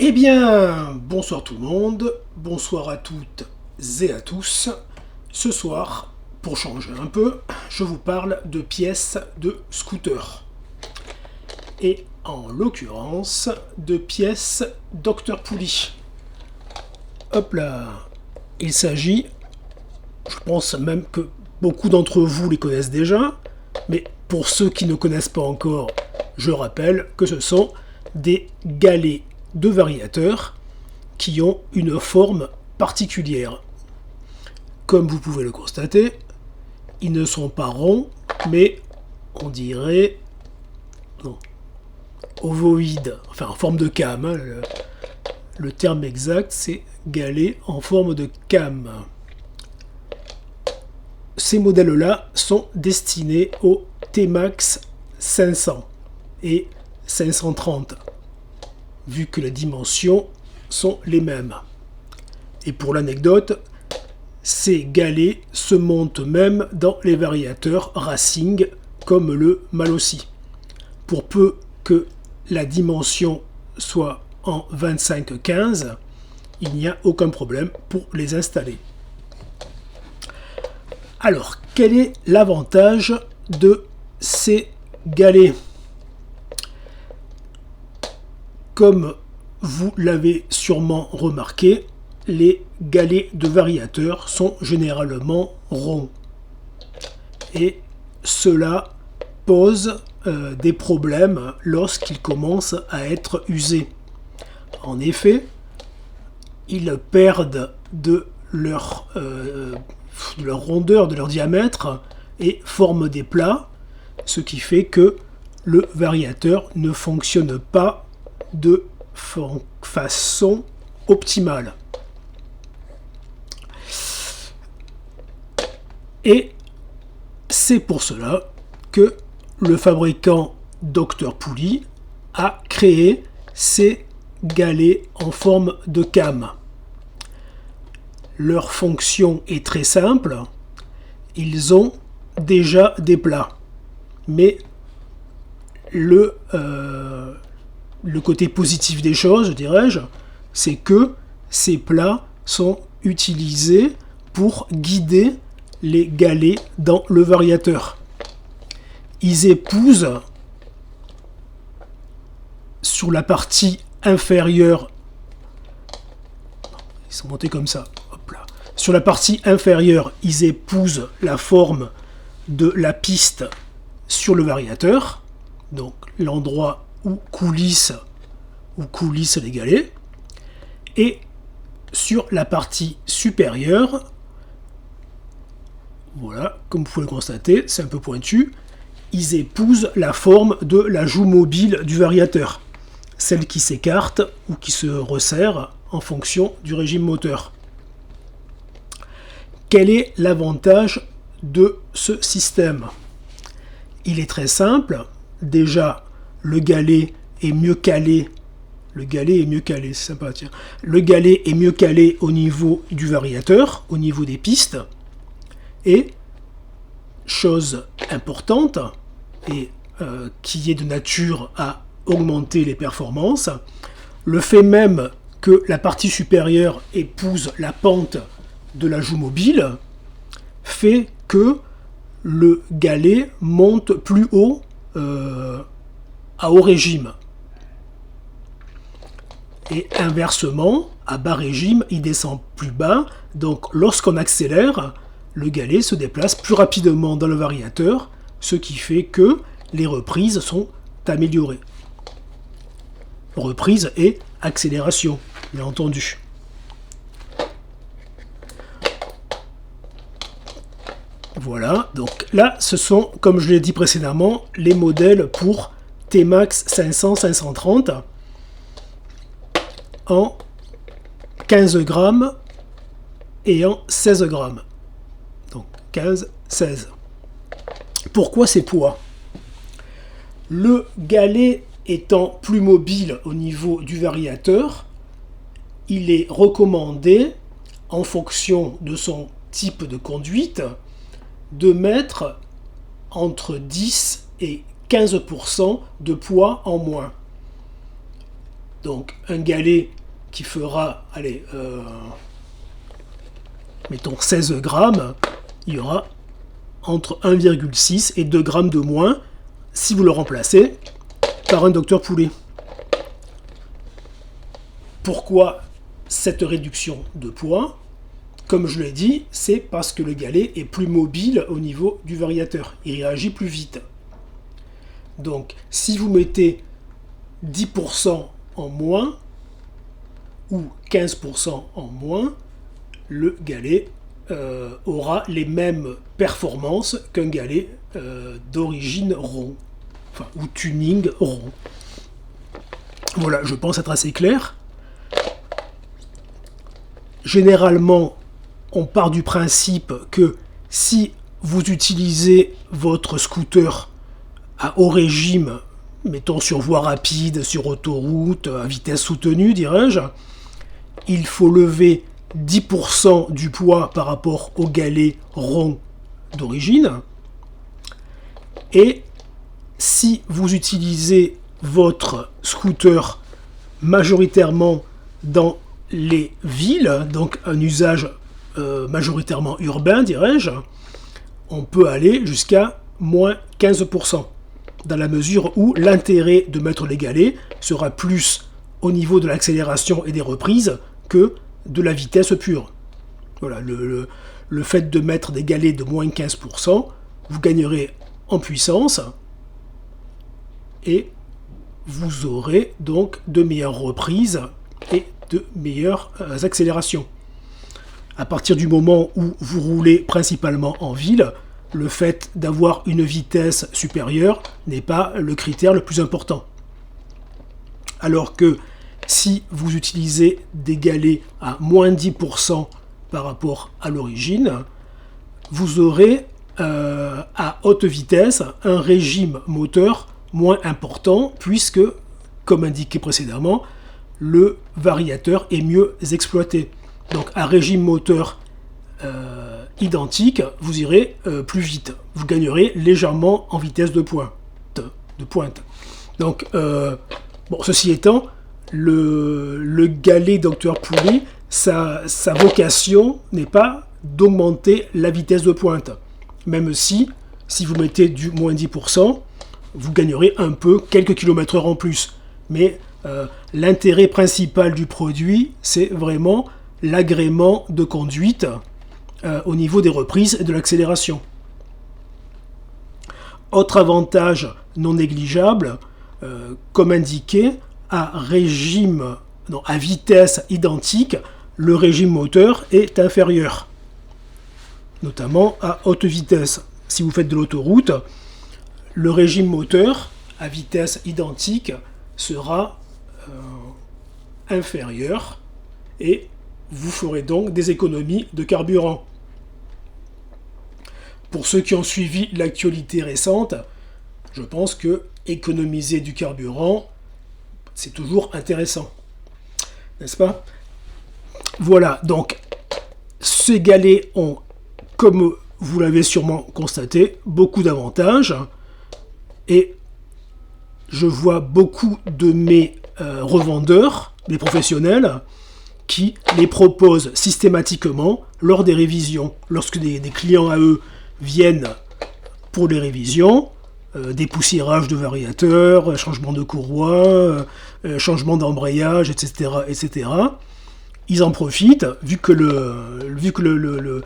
Eh bien, bonsoir tout le monde, bonsoir à toutes et à tous. Ce soir, pour changer un peu, je vous parle de pièces de scooter. Et en l'occurrence, de pièces Dr Pouli. Hop là. Il s'agit, je pense même que beaucoup d'entre vous les connaissent déjà, mais pour ceux qui ne connaissent pas encore, je rappelle que ce sont des galets de variateurs qui ont une forme particulière. Comme vous pouvez le constater, ils ne sont pas ronds, mais on dirait non, ovoïdes, enfin en forme de cam. Hein, le terme exact, c'est galet en forme de cam. Ces modèles-là sont destinés au T-Max 500 et 530, vu que les dimensions sont les mêmes. Et pour l'anecdote, ces galets se montent même dans les variateurs racing comme le Malossi. Pour peu que la dimension soit en 25-15, il n'y a aucun problème pour les installer. Alors, quel est l'avantage de ces galets ? Comme vous l'avez sûrement remarqué, les galets de variateurs sont généralement ronds. Et cela pose des problèmes lorsqu'ils commencent à être usés. En effet, ils perdent de leur rondeur, de leur diamètre, et forment des plats, ce qui fait que le variateur ne fonctionne pas de façon optimale. Et c'est pour cela que le fabricant Dr Pouli a créé ces galets en forme de cam. Leur fonction est très simple. Ils ont déjà des plats. Mais le côté positif des choses, dirais-je, c'est que ces plats sont utilisés pour guider les galets dans le variateur. Ils épousent sur la partie inférieure, ils sont montés comme ça, hop là. Sur la partie inférieure, ils épousent la forme de la piste sur le variateur, donc l'endroit où coulissent les galets, et sur la partie supérieure, voilà, comme vous pouvez le constater, c'est un peu pointu, ils épousent la forme de la joue mobile du variateur, celle qui s'écarte ou qui se resserre en fonction du régime moteur. Quel est l'avantage de ce système ? Il est très simple. Déjà, le galet est mieux calé. C'est sympa, tiens. Le galet est mieux calé au niveau du variateur, au niveau des pistes. Et, chose importante, et qui est de nature à augmenter les performances, le fait même que la partie supérieure épouse la pente de la joue mobile fait que le galet monte plus haut à haut régime. Et inversement, à bas régime, il descend plus bas. Donc lorsqu'on accélère, le galet se déplace plus rapidement dans le variateur, ce qui fait que les reprises sont améliorées. Reprise et accélération, bien entendu. Voilà, donc là, ce sont, comme je l'ai dit précédemment, les modèles pour T-Max 500-530 en 15 grammes et en 16 grammes. Donc 15-16. Pourquoi ces poids ? Le galet étant plus mobile au niveau du variateur, il est recommandé, en fonction de son type de conduite, de mettre entre 10 et 15% de poids en moins. Donc un galet qui fera, allez, mettons 16 grammes, il y aura entre 1,6 et 2 grammes de moins si vous le remplacez par un Dr Poulet. Pourquoi cette réduction de poids? Comme je l'ai dit, c'est parce que le galet est plus mobile au niveau du variateur. Il réagit plus vite. Donc, si vous mettez 10% en moins ou 15% en moins, le galet aura les mêmes performances qu'un galet d'origine rond, enfin, ou tuning rond. Voilà, je pense être assez clair. Généralement, on part du principe que si vous utilisez votre scooter à haut régime, mettons sur voie rapide, sur autoroute, à vitesse soutenue, dirais-je, il faut lever 10% du poids par rapport au galet rond d'origine. Et si vous utilisez votre scooter majoritairement dans les villes, donc un usage majoritairement urbain, dirais-je, on peut aller jusqu'à moins 15%, dans la mesure où l'intérêt de mettre les galets sera plus au niveau de l'accélération et des reprises que de la vitesse pure. Voilà, le fait de mettre des galets de moins 15%, vous gagnerez en puissance et vous aurez donc de meilleures reprises et de meilleures accélérations. À partir du moment où vous roulez principalement en ville, le fait d'avoir une vitesse supérieure n'est pas le critère le plus important. Alors que si vous utilisez des galets à moins 10% par rapport à l'origine, vous aurez à haute vitesse un régime moteur moins important puisque, comme indiqué précédemment, le variateur est mieux exploité. Donc à régime moteur identique, vous irez plus vite. Vous gagnerez légèrement en vitesse de pointe. Donc, bon, ceci étant, le galet Dr Poulet, sa vocation n'est pas d'augmenter la vitesse de pointe. Même si vous mettez du moins 10%, vous gagnerez un peu, quelques kilomètres-heure en plus. Mais l'intérêt principal du produit, c'est vraiment l'agrément de conduite au niveau des reprises et de l'accélération. Autre avantage non négligeable, comme indiqué, à vitesse identique, le régime moteur est inférieur, notamment à haute vitesse. Si vous faites de l'autoroute, le régime moteur à vitesse identique sera inférieur et vous ferez donc des économies de carburant. Pour ceux qui ont suivi l'actualité récente, je pense que économiser du carburant, c'est toujours intéressant. N'est-ce pas? Voilà, donc ces galets ont, comme vous l'avez sûrement constaté, beaucoup d'avantages. Et je vois beaucoup de mes revendeurs, les professionnels, qui les proposent systématiquement lors des révisions. Lorsque des clients à eux viennent pour les révisions, dépoussiérage de variateurs, changement de courroie, changement d'embrayage, etc., ils en profitent, vu que le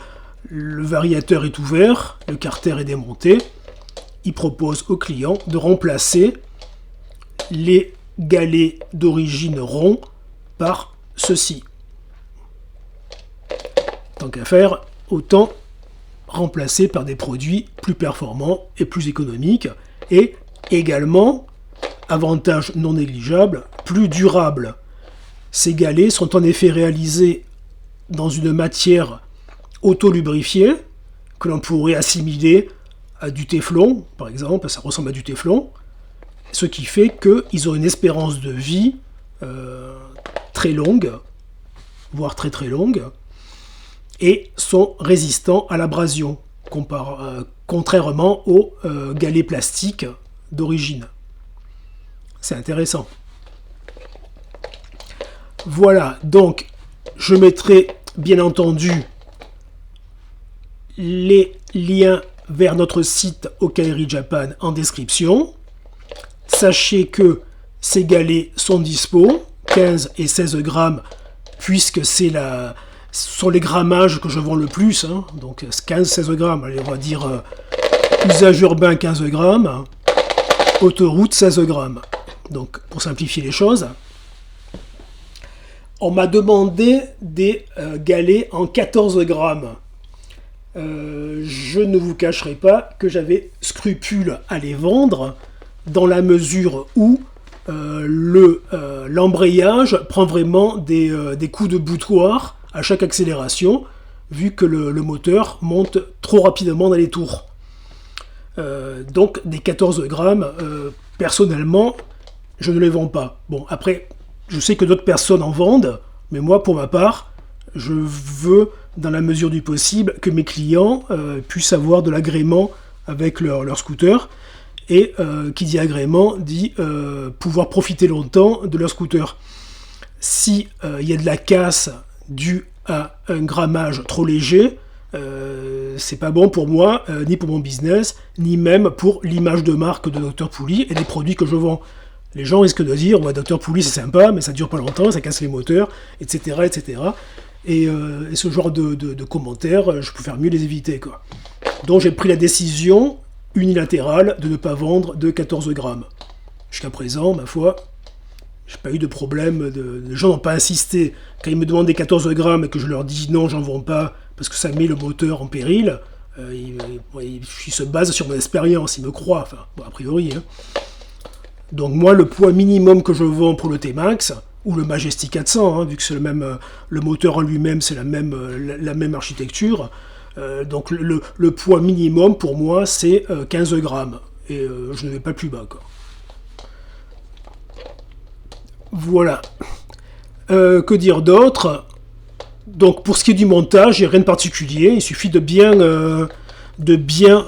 variateur est ouvert, le carter est démonté, ils proposent aux clients de remplacer les galets d'origine rond par ceci. Tant qu'à faire, autant remplacer par des produits plus performants et plus économiques, et également, avantage non négligeable, plus durables. Ces galets sont en effet réalisés dans une matière auto-lubrifiée que l'on pourrait assimiler à du téflon, par exemple, ça ressemble à du téflon, ce qui fait qu'ils ont une espérance de vie très longue, voire très très longue, et sont résistants à l'abrasion, contrairement aux galets plastiques d'origine. C'est intéressant. Voilà, donc je mettrai bien entendu les liens vers notre site Okaeri Japan en description. Sachez que ces galets sont dispo, 15 et 16 grammes, puisque ce sont les grammages que je vends le plus. Hein. Donc 15-16 grammes, allez, on va dire usage urbain 15 grammes, autoroute 16 grammes. Donc pour simplifier les choses, on m'a demandé des galets en 14 grammes. Je ne vous cacherai pas que j'avais scrupule à les vendre dans la mesure où l'embrayage prend vraiment des coups de boutoir à chaque accélération, vu que le moteur monte trop rapidement dans les tours. Donc des 14 grammes, personnellement, je ne les vends pas. Bon, après, je sais que d'autres personnes en vendent, mais moi, pour ma part, je veux, dans la mesure du possible, que mes clients puissent avoir de l'agrément avec leur scooter. Et qui dit agrément dit pouvoir profiter longtemps de leur scooter. Si y a de la casse due à un grammage trop léger, c'est pas bon pour moi, ni pour mon business, ni même pour l'image de marque de Dr Pouli et des produits que je vends. Les gens risquent de dire, ouais, Dr Pouli c'est sympa, mais ça dure pas longtemps, ça casse les moteurs, etc. etc. Et ce genre de commentaires, je préfère mieux les éviter, quoi. Donc j'ai pris la décision unilatérale de ne pas vendre de 14 grammes. Jusqu'à présent, ma foi, j'ai pas eu de problème, les gens n'ont pas insisté. Quand ils me demandent des 14 grammes et que je leur dis non, j'en vends pas, parce que ça met le moteur en péril, ils se basent sur mon expérience, ils me croient, enfin, bon, a priori. Hein. Donc moi, le poids minimum que je vends pour le T-Max, ou le Majesty 400, hein, vu que c'est le moteur en lui-même, c'est la même architecture, donc le poids minimum pour moi c'est 15 grammes et je ne vais pas plus bas, quoi. Voilà. Que dire d'autre? Donc pour ce qui est du montage, il n'y a rien de particulier, il suffit de bien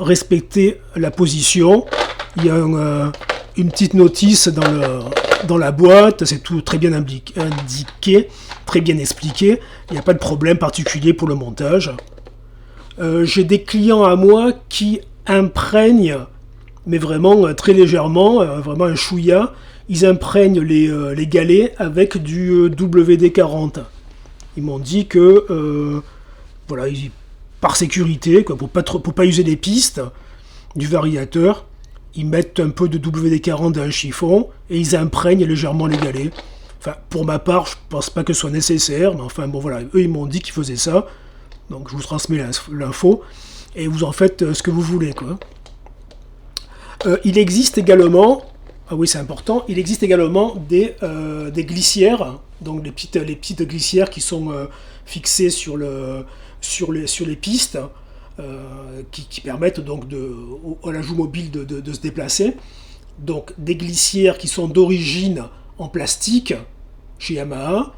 respecter la position. Il y a une petite notice dans la boîte, c'est tout très bien indiqué, très bien expliqué, il n'y a pas de problème particulier pour le montage. J'ai des clients à moi qui imprègnent, mais vraiment très légèrement, vraiment un chouïa, ils imprègnent les galets avec du WD-40. Ils m'ont dit que, voilà, par sécurité, quoi, pour pas user les pistes du variateur, ils mettent un peu de WD-40 dans un chiffon et ils imprègnent légèrement les galets. Enfin, pour ma part, je pense pas que ce soit nécessaire, mais enfin, bon voilà, eux ils m'ont dit qu'ils faisaient ça. Donc je vous transmets l'info et vous en faites ce que vous voulez, quoi. Il existe également, ah oui c'est important, il existe également des glissières, donc les petites glissières qui sont fixées sur les pistes, qui permettent donc à l'ajout mobile de se déplacer. Donc des glissières qui sont d'origine en plastique chez Yamaha,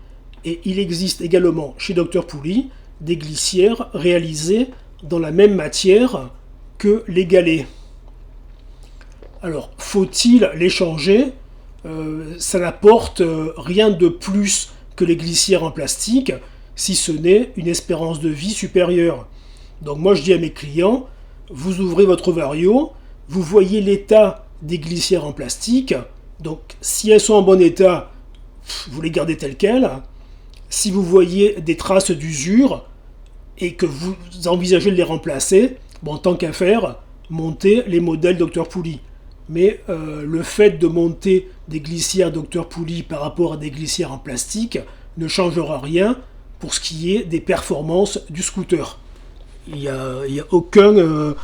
et il existe également chez Dr Pouli des glissières réalisées dans la même matière que les galets. Alors, faut-il les changer? Ça n'apporte rien de plus que les glissières en plastique, si ce n'est une espérance de vie supérieure. Donc moi je dis à mes clients, vous ouvrez votre Vario, vous voyez l'état des glissières en plastique, donc si elles sont en bon état, vous les gardez telles quelles. Si vous voyez des traces d'usure, et que vous envisagez de les remplacer, bon, tant qu'à faire, montez les modèles Dr Pouli. Mais le fait de monter des glissières Dr Pouli par rapport à des glissières en plastique ne changera rien pour ce qui est des performances du scooter. Il n'y a aucune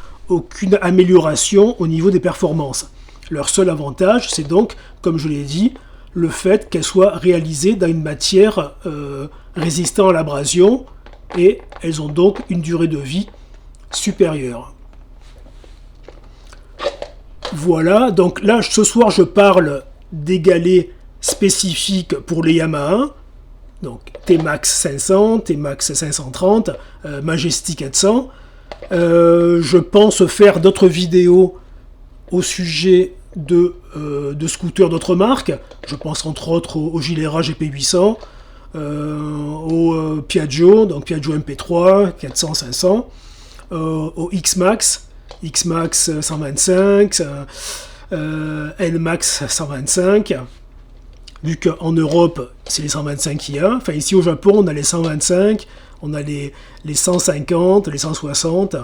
amélioration au niveau des performances. Leur seul avantage, c'est donc, comme je l'ai dit, le fait qu'elles soient réalisées dans une matière résistant à l'abrasion, et elles ont donc une durée de vie supérieure. Voilà, donc là ce soir je parle des galets spécifiques pour les Yamaha, donc T-Max 500, T-Max 530, Majesty 400. Je pense faire d'autres vidéos au sujet de scooters d'autres marques. Je pense entre autres au Gilera GP800, au Piaggio, donc Piaggio MP3, 400, 500, au X-Max, X-Max 125, N-Max 125, vu qu'en Europe, c'est les 125 qu'il y a. Enfin, ici au Japon, on a les 125, on a les 150, les 160.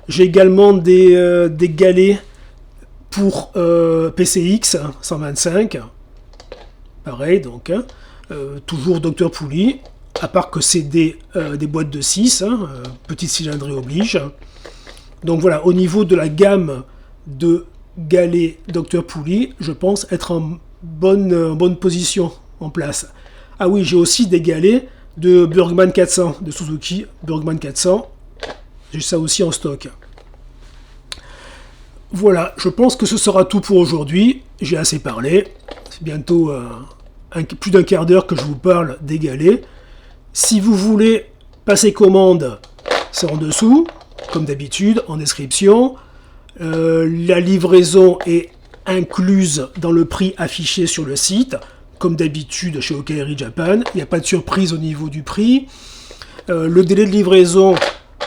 J'ai également des galets pour PCX 125. Pareil, donc, toujours Dr Pouli, à part que c'est des boîtes de 6, petite cylindrée oblige. Donc voilà, au niveau de la gamme de galets Dr Pouli, je pense être en bonne position, en place. Ah oui, j'ai aussi des galets de Burgman 400, de Suzuki Burgman 400. J'ai ça aussi en stock. Voilà, je pense que ce sera tout pour aujourd'hui. J'ai assez parlé. C'est bientôt plus d'un quart d'heure que je vous parle des galets. Si vous voulez passer commande, c'est en dessous, comme d'habitude, en description. La livraison est incluse dans le prix affiché sur le site, comme d'habitude chez Okaeri Japan. Il n'y a pas de surprise au niveau du prix. Le délai de livraison,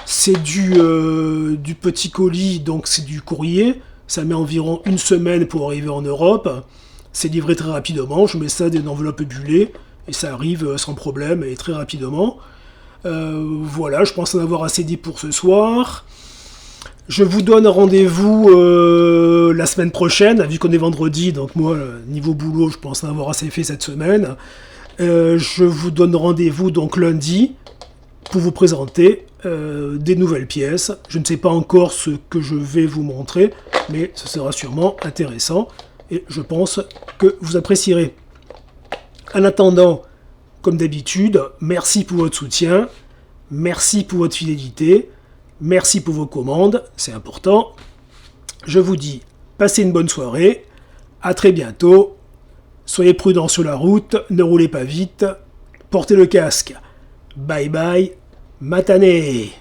c'est du petit colis, donc c'est du courrier. Ça met environ une semaine pour arriver en Europe. C'est livré très rapidement. Je mets ça dans une enveloppe bullée et ça arrive sans problème et très rapidement. Voilà, je pense en avoir assez dit pour ce soir. Je vous donne rendez-vous la semaine prochaine, vu qu'on est vendredi, donc moi, niveau boulot, je pense en avoir assez fait cette semaine. Je vous donne rendez-vous donc lundi pour vous présenter des nouvelles pièces. Je ne sais pas encore ce que je vais vous montrer, mais ce sera sûrement intéressant et je pense que vous apprécierez. En attendant, comme d'habitude, merci pour votre soutien, merci pour votre fidélité, merci pour vos commandes, c'est important. Je vous dis, passez une bonne soirée, à très bientôt, soyez prudents sur la route, ne roulez pas vite, portez le casque. Bye bye, matane.